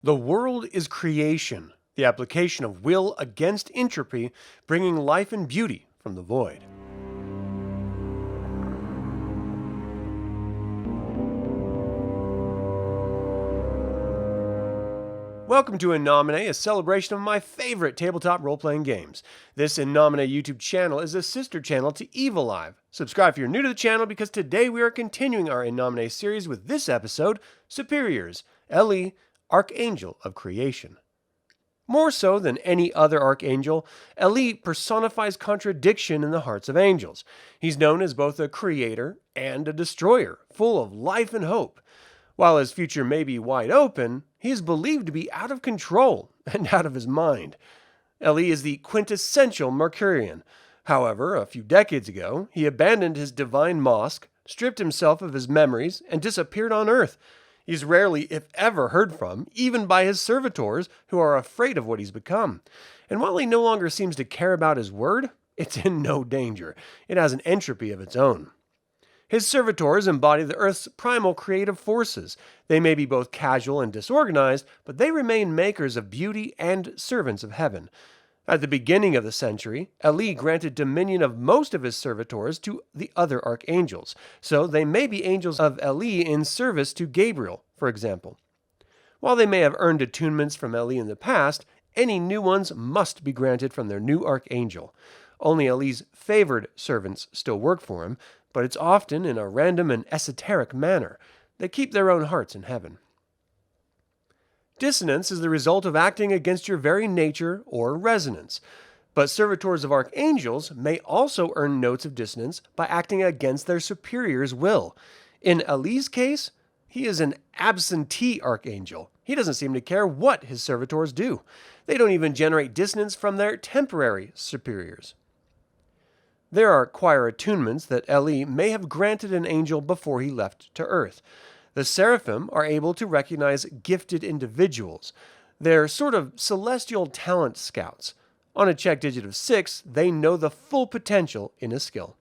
The world is creation, the application of will against entropy, bringing life and beauty from the void. Welcome to In Nomine, a celebration of my favorite tabletop role-playing games. This In Nomine YouTube channel is a sister channel to Evil Live. Subscribe if you're new to the channel because today we are continuing our In Nomine series with this episode, Superiors, Ellie, Archangel of Creation. More so than any other archangel, Ellie personifies contradiction in the hearts of angels. He's known as both a creator and a destroyer, full of life and hope. While his future may be wide open, he is believed to be out of control and out of his mind. Ellie is the quintessential Mercurian. However, a few decades ago, he abandoned his divine mosque, stripped himself of his memories, and disappeared on Earth. He's rarely, if ever, heard from, even by his servitors, who are afraid of what he's become. And while he no longer seems to care about his word, it's in no danger. It has an entropy of its own. His servitors embody the Earth's primal creative forces. They may be both casual and disorganized, but they remain makers of beauty and servants of heaven. At the beginning of the century, Ellie granted dominion of most of his servitors to the other archangels, so they may be angels of Ellie in service to Gabriel, for example. While they may have earned attunements from Ellie in the past, any new ones must be granted from their new archangel. Only Ellie's favored servants still work for him, but it's often in a random and esoteric manner. They keep their own hearts in heaven. Dissonance is the result of acting against your very nature or resonance. But servitors of archangels may also earn notes of dissonance by acting against their superior's will. In Ellie's case, he is an absentee archangel. He doesn't seem to care what his servitors do. They don't even generate dissonance from their temporary superiors. There are choir attunements that Ellie may have granted an angel before he left to Earth. The seraphim are able to recognize gifted individuals. They're sort of celestial talent scouts. On a check digit of 6, they know the full potential in a skill.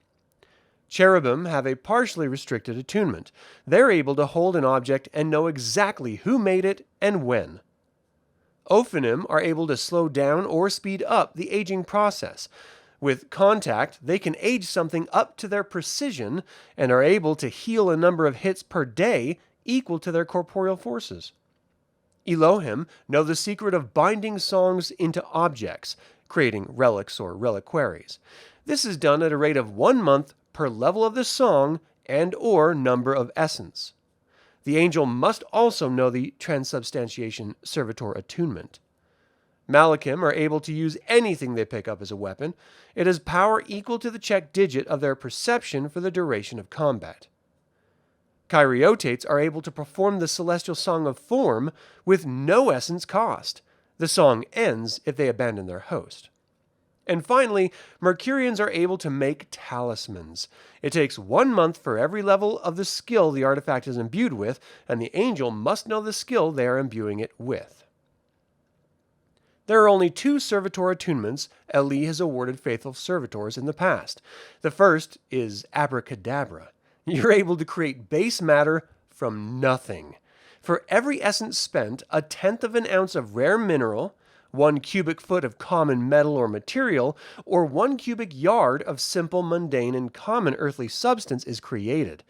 Cherubim have a partially restricted attunement. They're able to hold an object and know exactly who made it and when. Ophanim are able to slow down or speed up the aging process. With contact, they can age something up to their precision and are able to heal a number of hits per day equal to their corporeal forces. Elohim know the secret of binding songs into objects, creating relics or reliquaries. This is done at a rate of 1 month per level of the song and or number of essence. The angel must also know the transubstantiation servitor attunement. Malachim are able to use anything they pick up as a weapon. It has power equal to the check digit of their perception for the duration of combat. Chiriotates are able to perform the celestial song of form with no essence cost. The song ends if they abandon their host. And finally, Mercurians are able to make talismans. It takes 1 month for every level of the skill the artifact is imbued with, and the angel must know the skill they are imbuing it with. There are only 2 servitor attunements Ellie has awarded faithful servitors in the past. The first is abracadabra. You're able to create base matter from nothing. For every essence spent, 1/10 of an ounce of rare mineral, 1 cubic foot of common metal or material, or 1 cubic yard of simple, mundane, and common earthly substance is created.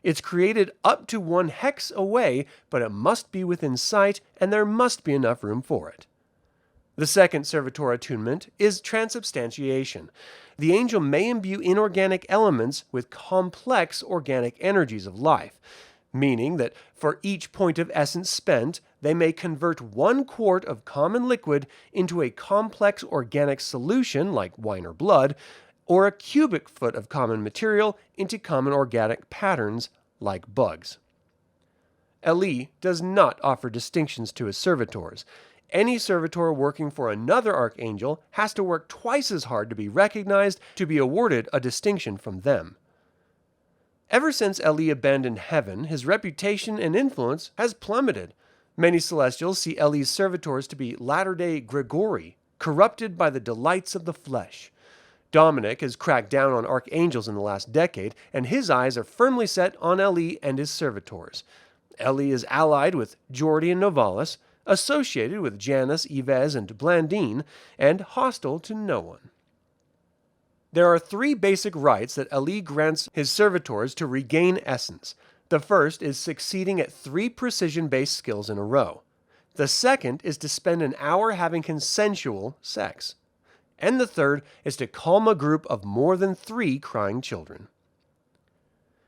It's created up to 1 hex away, but it must be within sight, and there must be enough room for it. The second servitor attunement is transubstantiation. The angel may imbue inorganic elements with complex organic energies of life, meaning that for each point of essence spent, they may convert 1 quart of common liquid into a complex organic solution like wine or blood, or a cubic foot of common material into common organic patterns like bugs. Ellie does not offer distinctions to his servitors. Any servitor working for another archangel has to work twice as hard to be recognized to be awarded a distinction from them. Ever since Ellie abandoned heaven, his reputation and influence has plummeted. Many celestials see Ellie's servitors to be latter-day Grigori, corrupted by the delights of the flesh. Dominic has cracked down on archangels in the last decade, and his eyes are firmly set on Ellie and his servitors. Ellie is allied with Jordi and Novalis. associated with Janus, Yves, and Blandine, and hostile to no one. There are 3 basic rites that Ali grants his servitors to regain essence. The first is succeeding at 3 precision-based skills in a row. The second is to spend an hour having consensual sex. And the third is to calm a group of more than 3 crying children.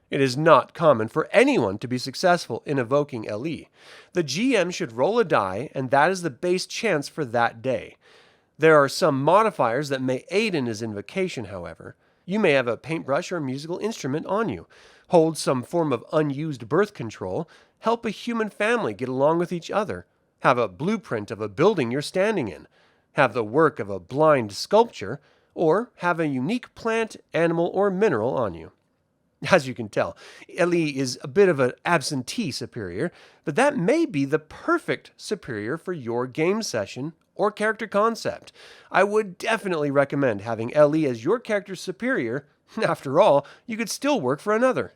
It is not common for anyone to be successful in evoking LE. The GM should roll a die, and that is the base chance for that day. There are some modifiers that may aid in his invocation, however. You may have a paintbrush or musical instrument on you, hold some form of unused birth control, help a human family get along with each other, have a blueprint of a building you're standing in, have the work of a blind sculpture, or have a unique plant, animal, or mineral on you. As you can tell, Ellie is a bit of an absentee superior, but that may be the perfect superior for your game session or character concept. I would definitely recommend having Ellie as your character's superior. After all, you could still work for another.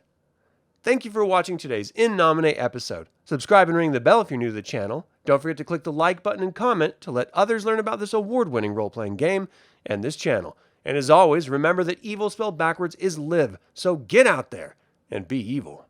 Thank you for watching today's In Nomine episode. Subscribe and ring the bell if you're new to the channel. Don't forget to click the like button and comment to let others learn about this award-winning role-playing game and this channel. And as always, remember that evil spelled backwards is live, so get out there and be evil.